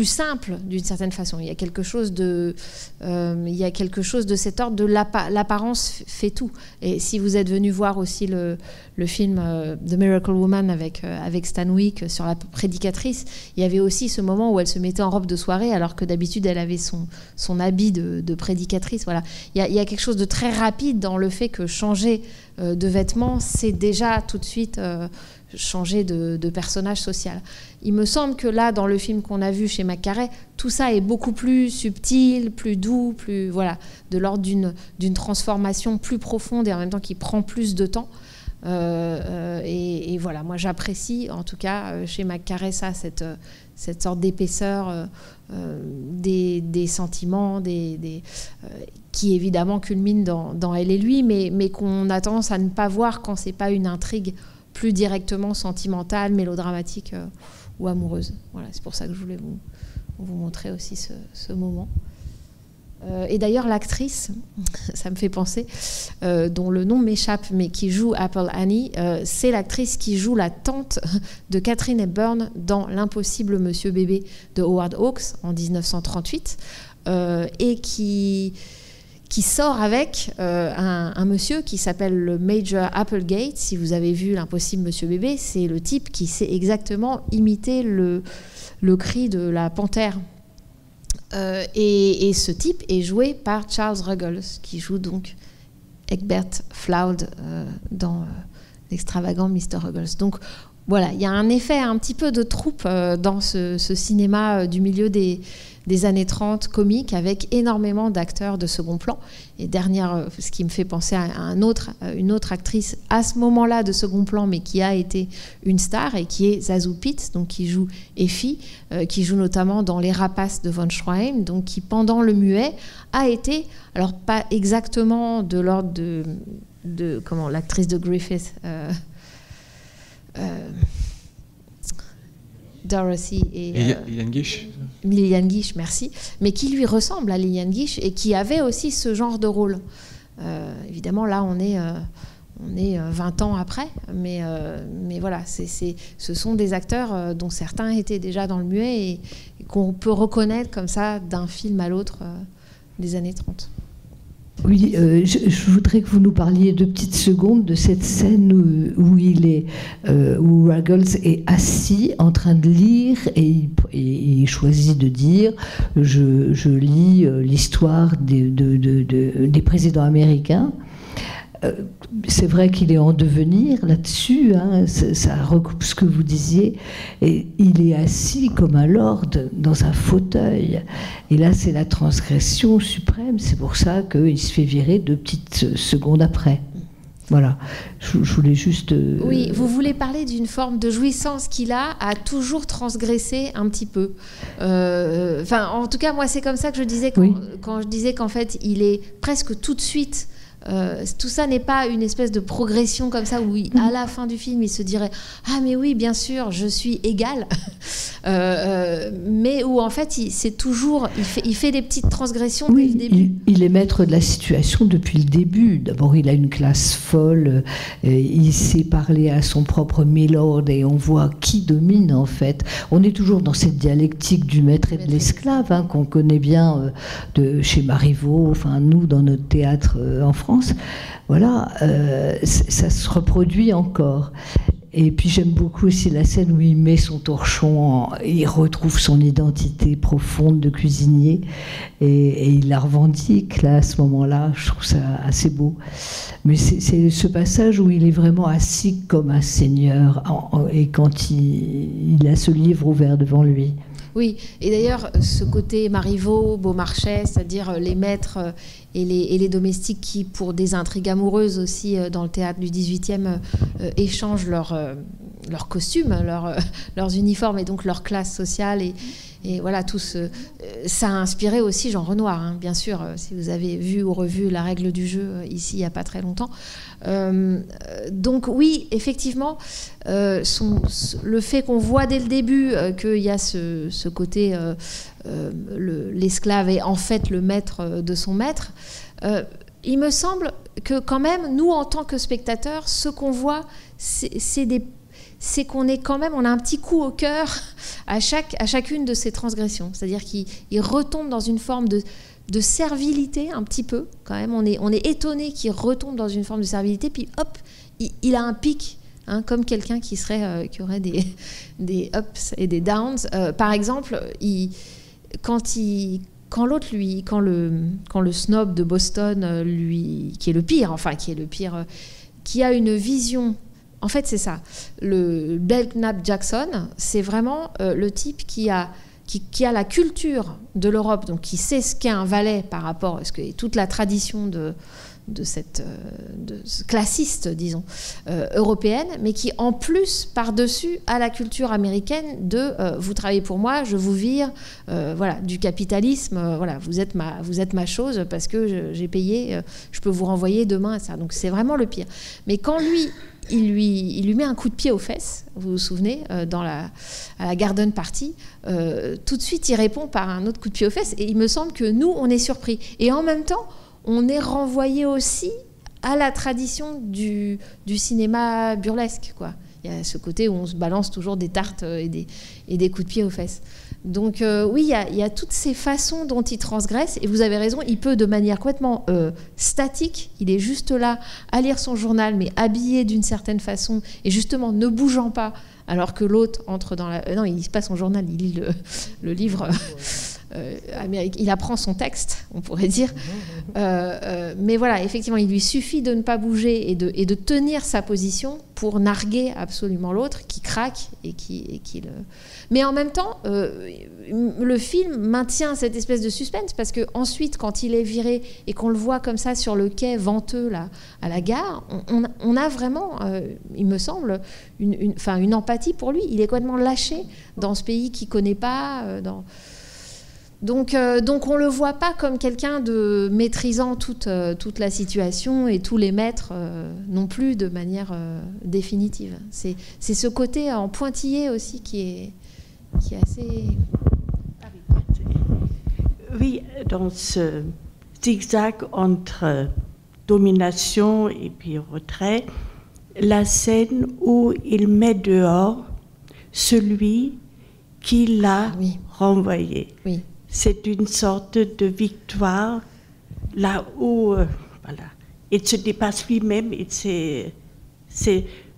simple d'une certaine façon. Il y a quelque chose de cet ordre de l'apparence fait tout. Et si vous êtes venu voir aussi le film The Miracle Woman avec Stan Wick sur la prédicatrice, il y avait aussi ce moment où elle se mettait en robe de soirée alors que d'habitude elle avait son habit de prédicatrice. Voilà. Il y a quelque chose de très rapide dans le fait que changer de vêtements, c'est déjà tout de suite changer de personnage social. Il me semble que là, dans le film qu'on a vu chez McCarey, tout ça est beaucoup plus subtil, plus doux, plus, voilà, de l'ordre d'une transformation plus profonde et en même temps qui prend plus de temps. Et voilà, moi j'apprécie en tout cas chez McCarey ça, cette sorte d'épaisseur des sentiments, qui évidemment culmine dans Elle et lui, mais qu'on a tendance à ne pas voir quand c'est pas une intrigue plus directement sentimentale, mélodramatique ou amoureuse. Voilà, c'est pour ça que je voulais vous montrer aussi ce moment. Et d'ailleurs, l'actrice, ça me fait penser, dont le nom m'échappe, mais qui joue Apple Annie, c'est l'actrice qui joue la tante de Katharine Hepburn dans L'impossible Monsieur Bébé de Howard Hawks en 1938, et qui sort avec un monsieur qui s'appelle le Major Applegate. Si vous avez vu L'impossible Monsieur Bébé, c'est le type qui sait exactement imiter le cri de la panthère. Et ce type est joué par Charles Ruggles, qui joue donc Egbert Flood dans l'extravagant Mr. Ruggles. Donc voilà, il y a un effet un petit peu de troupe dans ce cinéma du milieu des années 30 comique, avec énormément d'acteurs de second plan. Et dernière, ce qui me fait penser à une autre actrice à ce moment-là de second plan, mais qui a été une star, et qui est Zazie Pitts, donc qui joue Effie, qui joue notamment dans Les Rapaces de von Stroheim, donc qui pendant le muet a été, alors pas exactement de l'ordre de comment l'actrice de Griffith, Dorothy et Lillian Gish. Lillian Gish, merci, mais qui lui ressemble à Lillian Gish et qui avait aussi ce genre de rôle. Évidemment, là, on on est 20 ans après, mais voilà, ce sont des acteurs dont certains étaient déjà dans le muet et qu'on peut reconnaître comme ça d'un film à l'autre des années 30. Oui, je voudrais que vous nous parliez 2 petites secondes de cette scène où Ruggles est assis en train de lire et il choisit de dire je lis l'histoire des présidents américains. C'est vrai qu'il est en devenir là-dessus, hein, ça recoupe ce que vous disiez, et il est assis comme un lord dans un fauteuil, et là c'est la transgression suprême, c'est pour ça qu'il se fait virer 2 petites secondes après. Voilà, je voulais juste... Oui, vous voulez parler d'une forme de jouissance qu'il a à toujours transgresser un petit peu. En tout cas, moi c'est comme ça que je disais quand je disais qu'en fait il est presque tout de suite... tout ça n'est pas une espèce de progression comme ça où à la fin du film il se dirait ah mais oui bien sûr je suis égal mais où en fait c'est toujours il fait des petites transgressions dès le début. Il est maître de la situation depuis le début. D'abord il a une classe folle, il sait parler à son propre mélode et on voit qui domine en fait. On est toujours dans cette dialectique du maître et de l'esclave hein, qu'on connaît bien de chez Marivaux, enfin nous dans notre théâtre en France. Voilà, ça se reproduit encore. Et puis j'aime beaucoup aussi la scène où il met son torchon, il retrouve son identité profonde de cuisinier et il la revendique là à ce moment-là. Je trouve ça assez beau. Mais c'est ce passage où il est vraiment assis comme un seigneur et quand il a ce livre ouvert devant lui. Oui, et d'ailleurs, ce côté Marivaux, Beaumarchais, c'est-à-dire les maîtres et les domestiques qui, pour des intrigues amoureuses aussi dans le théâtre du XVIIIe, échangent leurs costumes, leurs uniformes et donc leur classe sociale. Et voilà, tout ça a inspiré aussi Jean Renoir, hein, bien sûr, si vous avez vu ou revu La règle du jeu ici il n'y a pas très longtemps. Donc oui, effectivement, le fait qu'on voit dès le début qu'il y a ce côté, l'esclave est en fait le maître de son maître, il me semble que quand même, nous en tant que spectateurs, ce qu'on voit, c'est qu'on est quand même, on a un petit coup au cœur à chacune de ces transgressions. C'est-à-dire qu'il retombe dans une forme de servilité un petit peu, quand même. On est étonné qu'il retombe dans une forme de servilité, puis hop, il a un pic, hein, comme quelqu'un qui aurait des ups et des downs. Par exemple, quand le snob de Boston, qui est le pire, qui a une vision... En fait, c'est ça. Le Belknap Jackson, c'est vraiment le type qui a la culture de l'Europe, donc qui sait ce qu'est un valet par rapport à toute la tradition de cette classiste, disons, européenne, mais qui en plus, par-dessus, a la culture américaine de vous travaillez pour moi, je vous vire, voilà, du capitalisme, voilà, vous êtes ma chose parce que j'ai payé, je peux vous renvoyer demain, ça. Donc c'est vraiment le pire. Mais quand il lui met un coup de pied aux fesses, vous vous souvenez, à la garden party, tout de suite il répond par un autre coup de pied aux fesses, et il me semble que nous, on est surpris. Et en même temps, on est renvoyé aussi à la tradition du cinéma burlesque, quoi. Il y a ce côté où on se balance toujours des tartes et des coups de pied aux fesses. Donc oui, il y a toutes ces façons dont il transgresse, et vous avez raison, il peut de manière complètement statique, il est juste là à lire son journal, mais habillé d'une certaine façon, et justement ne bougeant pas, alors que l'autre entre dans la... non, il lit pas son journal, il lit le livre... il apprend son texte, on pourrait dire. Mais voilà, effectivement, il lui suffit de ne pas bouger et de tenir sa position pour narguer absolument l'autre qui craque et qui le... Mais en même temps, le film maintient cette espèce de suspense parce que ensuite, quand il est viré et qu'on le voit comme ça sur le quai venteux là, à la gare, on a vraiment, il me semble, une empathie pour lui. Il est complètement lâché dans ce pays qu'il ne connaît pas. Donc on le voit pas comme quelqu'un de maîtrisant toute la situation et tous les maîtres non plus de manière définitive. C'est ce côté en pointillé aussi qui est assez... Oui, dans ce zigzag entre domination et puis retrait, la scène où il met dehors celui qui l'a renvoyé. Oui. C'est une sorte de victoire, là où voilà, il se dépasse lui-même, c'est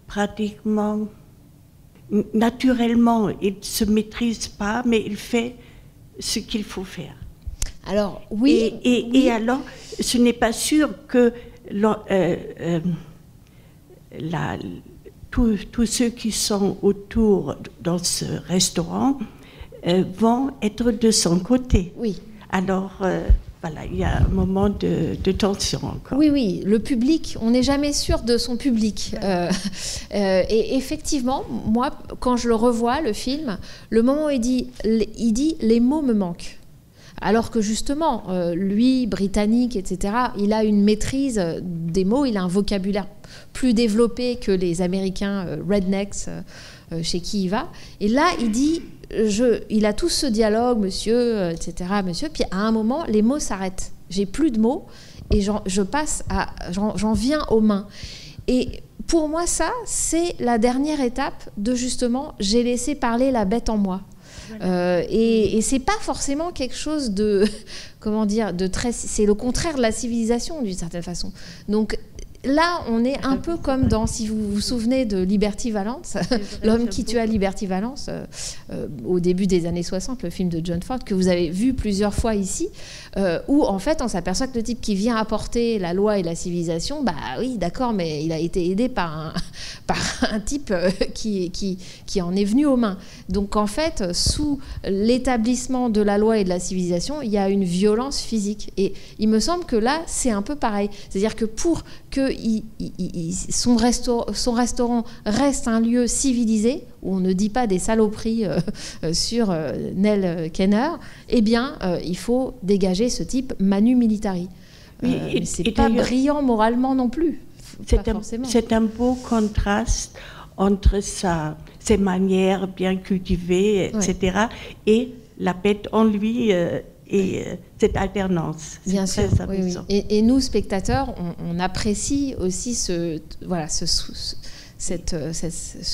pratiquement, naturellement, il ne se maîtrise pas, mais il fait ce qu'il faut faire. Alors, oui. Et alors, ce n'est pas sûr que tous ceux qui sont autour dans ce restaurant vont être de son côté. Oui. Alors, voilà, il y a un moment de tension encore. Oui, oui, le public, on n'est jamais sûr de son public. Et effectivement, moi, quand je le revois, le film, le moment où il dit « les mots me manquent ». Alors que justement, lui, britannique, etc., il a une maîtrise des mots, il a un vocabulaire plus développé que les Américains rednecks chez qui il va. Et là, il dit, il a tout ce dialogue, monsieur, etc., monsieur, puis à un moment, les mots s'arrêtent. J'ai plus de mots et j'en viens aux mains. Et pour moi, ça, c'est la dernière étape de justement, j'ai laissé parler la bête en moi. Et c'est pas forcément quelque chose de, comment dire, de très, c'est le contraire de la civilisation d'une certaine façon. Donc là, on est un peu comme dans, si vous vous souvenez de Liberty Valance, L'homme qui tua Liberty Valance, au début des années 60, le film de John Ford, que vous avez vu plusieurs fois ici, où en fait on s'aperçoit que le type qui vient apporter la loi et la civilisation, bah oui, d'accord, mais il a été aidé par un type qui en est venu aux mains. Donc en fait, sous l'établissement de la loi et de la civilisation, il y a une violence physique. Et il me semble que là, c'est un peu pareil. C'est-à-dire que pour que son restaurant reste un lieu civilisé, où on ne dit pas des saloperies sur Nell Kenner, eh bien, il faut dégager ce type manu militari. Oui, c'est pas brillant moralement non plus. C'est un beau contraste entre ses manières bien cultivées, etc., et la bête en lui et cette alternance. Bien sûr, oui. Et nous, spectateurs, on apprécie aussi ce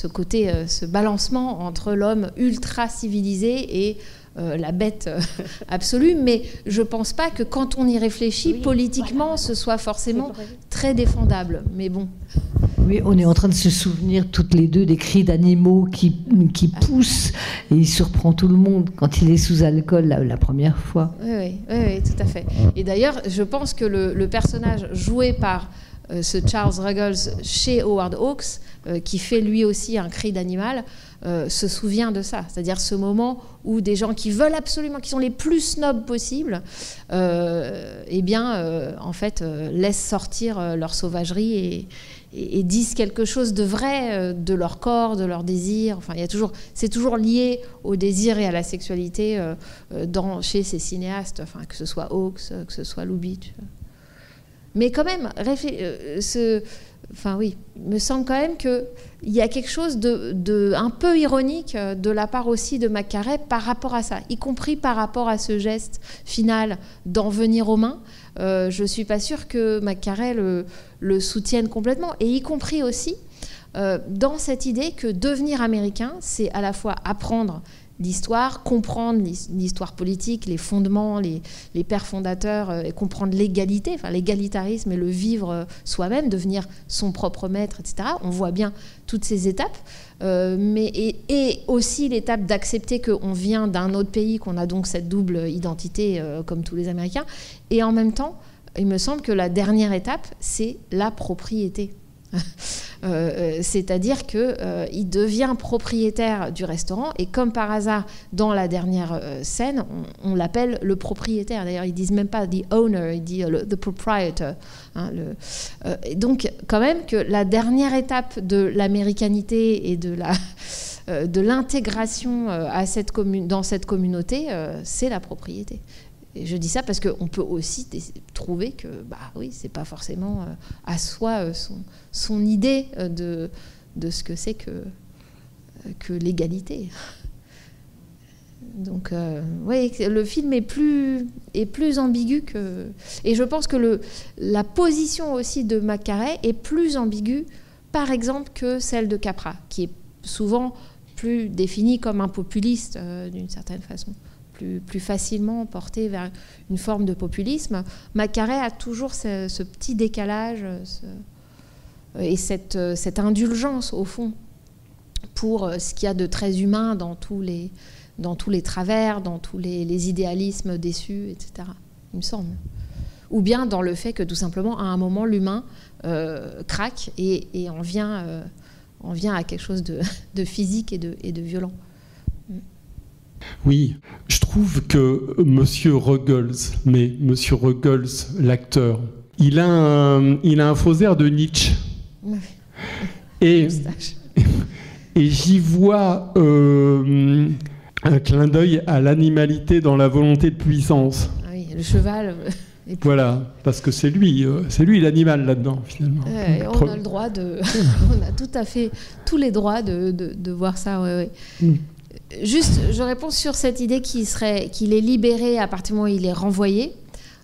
côté, ce balancement entre l'homme ultra civilisé et la bête absolue, mais je pense pas que quand on y réfléchit, politiquement, ce soit forcément très défendable. Mais bon. Oui, on est en train de se souvenir toutes les deux des cris d'animaux qui poussent, et il surprend tout le monde quand il est sous alcool la première fois. Oui, tout à fait. Et d'ailleurs, je pense que le personnage joué par ce Charles Ruggles chez Howard Hawks, qui fait lui aussi un cri d'animal, se souvient de ça. C'est-à-dire ce moment où des gens qui veulent absolument, qui sont les plus snobs possibles, en fait, laissent sortir leur sauvagerie et disent quelque chose de vrai de leur corps, de leur désir. Enfin, c'est toujours lié au désir et à la sexualité chez ces cinéastes, enfin, que ce soit Hawks, que ce soit Lubitsch. Mais quand même, il me semble quand même qu'il y a quelque chose de un peu ironique de la part aussi de McCarey par rapport à ça, y compris par rapport à ce geste final d'en venir aux mains. Je ne suis pas sûre que McCarey le soutienne complètement, et y compris aussi dans cette idée que devenir américain, c'est à la fois apprendre l'histoire, comprendre l'histoire politique, les fondements, les pères fondateurs, et comprendre l'égalité, enfin l'égalitarisme et le vivre soi-même, devenir son propre maître, etc. On voit bien toutes ces étapes, et aussi l'étape d'accepter qu'on vient d'un autre pays, qu'on a donc cette double identité comme tous les Américains, et en même temps, il me semble que la dernière étape, c'est la propriété. C'est-à-dire qu'il devient propriétaire du restaurant, et comme par hasard, dans la dernière scène, on l'appelle le propriétaire. D'ailleurs, ils disent même pas the owner, ils disent the proprietor. Donc, quand même, que la dernière étape de l'américanité et de l'intégration dans cette communauté, c'est la propriété. Et je dis ça parce qu'on peut aussi trouver que, c'est pas forcément à soi son idée de ce que c'est que l'égalité. Donc, oui, le film est plus ambigu que... Et je pense que la position aussi de McCarey est plus ambiguë, par exemple, que celle de Capra, qui est souvent plus défini comme un populiste, d'une certaine façon, plus facilement porté vers une forme de populisme. McCarey a toujours ce petit décalage et cette indulgence, au fond, pour ce qu'il y a de très humain dans tous les travers, dans tous les idéalismes déçus, etc. Il me semble. Ou bien dans le fait que, tout simplement, à un moment, l'humain craque et en vient à quelque chose de physique et de violent. Oui, je trouve que Monsieur Ruggles, l'acteur, il a un faux air de Nietzsche. Oui. Et j'y vois un clin d'œil à l'animalité dans la volonté de puissance. Ah oui, le cheval. Voilà, parce que c'est lui l'animal là-dedans, finalement. On a le droit on a tout à fait tous les droits de voir ça. Ouais. Juste, je réponds sur cette idée qu'il est libéré à partir du moment où il est renvoyé.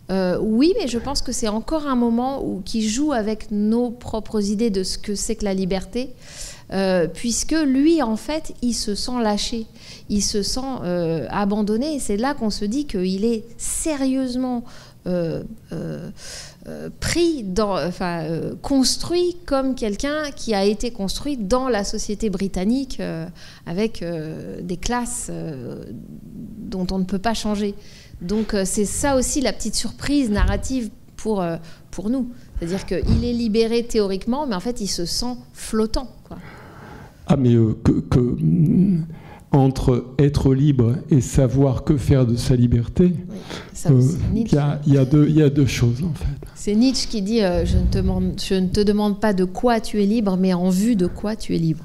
Oui, mais je pense que c'est encore un moment qui joue avec nos propres idées de ce que c'est que la liberté, puisque lui, en fait, il se sent lâché, il se sent abandonné, et c'est là qu'on se dit qu'il est sérieusement construit comme quelqu'un qui a été construit dans la société britannique avec des classes dont on ne peut pas changer. Donc c'est ça aussi la petite surprise narrative pour nous. C'est-à-dire qu'il est libéré théoriquement, mais en fait il se sent flottant, quoi. Ah mais entre être libre et savoir que faire de sa liberté, il y a deux choses en fait. C'est Nietzsche qui dit je ne te demande pas de quoi tu es libre, mais en vue de quoi tu es libre.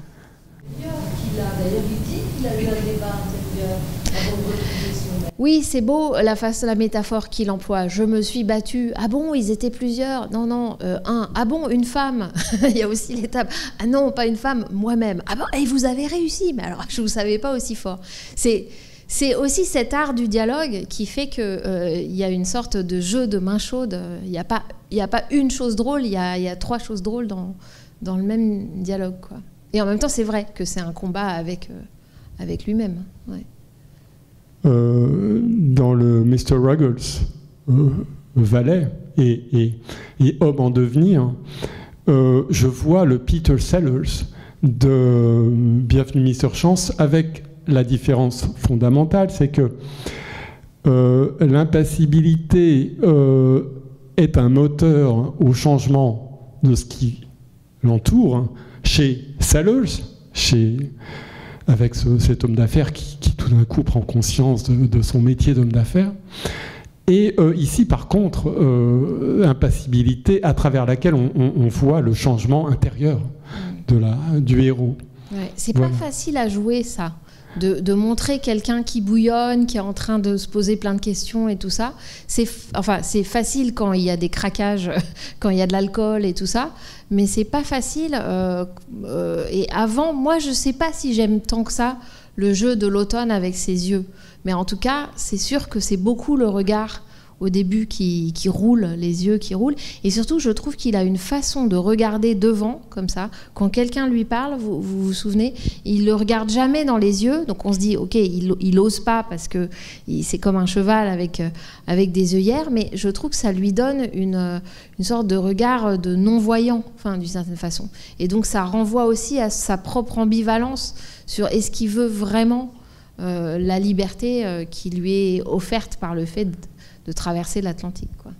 Oui, c'est beau la métaphore qu'il emploie. Je me suis battue. Ah bon, ils étaient plusieurs. Non, un. Ah bon, une femme. Il y a aussi l'étape. Ah non, pas une femme, moi-même. Ah bon, et vous avez réussi. Mais alors, je ne vous savais pas aussi fort. C'est aussi cet art du dialogue qui fait qu'il y a une sorte de jeu de main chaude. Il n'y a pas une chose drôle, il y a trois choses drôles dans le même dialogue, quoi. Et en même temps, c'est vrai que c'est un combat avec lui-même. Ouais. Dans le Mr. Ruggles, valet et homme en devenir, je vois le Peter Sellers de Bienvenue Mr. Chance, avec la différence fondamentale, c'est que l'impassibilité est un moteur au changement de ce qui l'entoure. Chez Sellers, avec cet homme d'affaires qui tout d'un coup prend conscience de son métier d'homme d'affaires. Et ici, par contre, impassibilité à travers laquelle on voit le changement intérieur du héros. Ouais, c'est pas facile à jouer, ça. De montrer quelqu'un qui bouillonne, qui est en train de se poser plein de questions et tout ça. C'est facile quand il y a des craquages, quand il y a de l'alcool et tout ça, mais c'est pas facile. Et avant, moi, je sais pas si j'aime tant que ça le jeu de l'automne avec ses yeux. Mais en tout cas, c'est sûr que c'est beaucoup le regard au début qui roule, les yeux qui roulent. Et surtout, je trouve qu'il a une façon de regarder devant, comme ça. Quand quelqu'un lui parle, vous vous souvenez, il le regarde jamais dans les yeux. Donc on se dit, ok, il ose pas parce que c'est comme un cheval avec des œillères. Mais je trouve que ça lui donne une sorte de regard de non-voyant, enfin, d'une certaine façon. Et donc ça renvoie aussi à sa propre ambivalence sur est-ce qu'il veut vraiment la liberté qui lui est offerte par le fait de traverser l'Atlantique, quoi.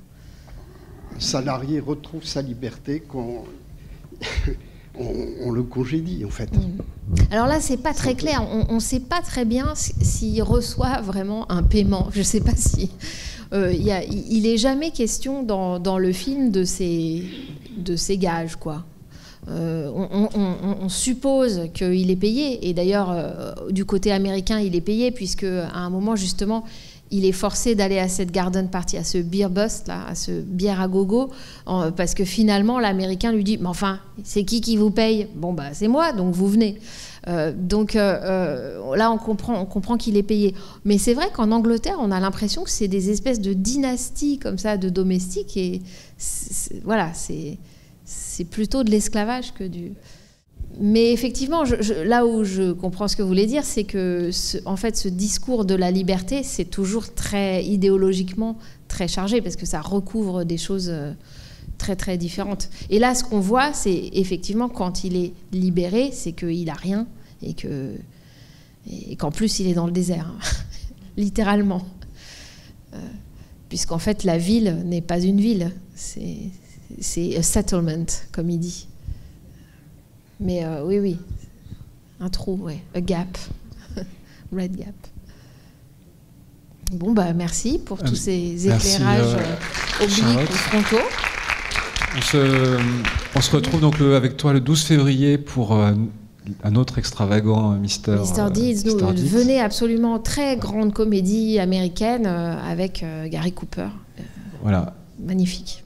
Un salarié retrouve sa liberté quand on le congédie, en fait. Alors là, c'est pas très clair. On ne sait pas très bien s'il reçoit vraiment un paiement. Je ne sais pas si... il n'est jamais question dans le film de ces gages, quoi. On suppose qu'il est payé. Et d'ailleurs, du côté américain, il est payé, puisque à un moment, justement... il est forcé d'aller à cette garden party, à ce beer bust, là, à ce bière à gogo, parce que finalement, l'Américain lui dit « Mais enfin, c'est qui vous paye ? Bon, bah, c'est moi, donc vous venez. » Donc là, on comprend qu'il est payé. Mais c'est vrai qu'en Angleterre, on a l'impression que c'est des espèces de dynasties comme ça de domestiques. Et voilà, c'est plutôt de l'esclavage que du... Mais effectivement, là où je comprends ce que vous voulez dire, c'est que en fait, ce discours de la liberté, c'est toujours très idéologiquement très chargé, parce que ça recouvre des choses très très différentes. Et là, ce qu'on voit, c'est effectivement quand il est libéré, c'est qu'il n'a rien et qu'en plus, il est dans le désert, hein, littéralement. Puisqu'en fait, la ville n'est pas une ville, c'est a settlement, comme il dit. Mais oui, un trou, ouais, a gap, red gap. Bon, bah merci pour tous ces éclairages obliques ou frontaux. On se retrouve donc avec toi le 12 février pour un autre extravagant Mr. Deeds. Venez absolument, très grande comédie américaine avec Gary Cooper. Voilà. Magnifique.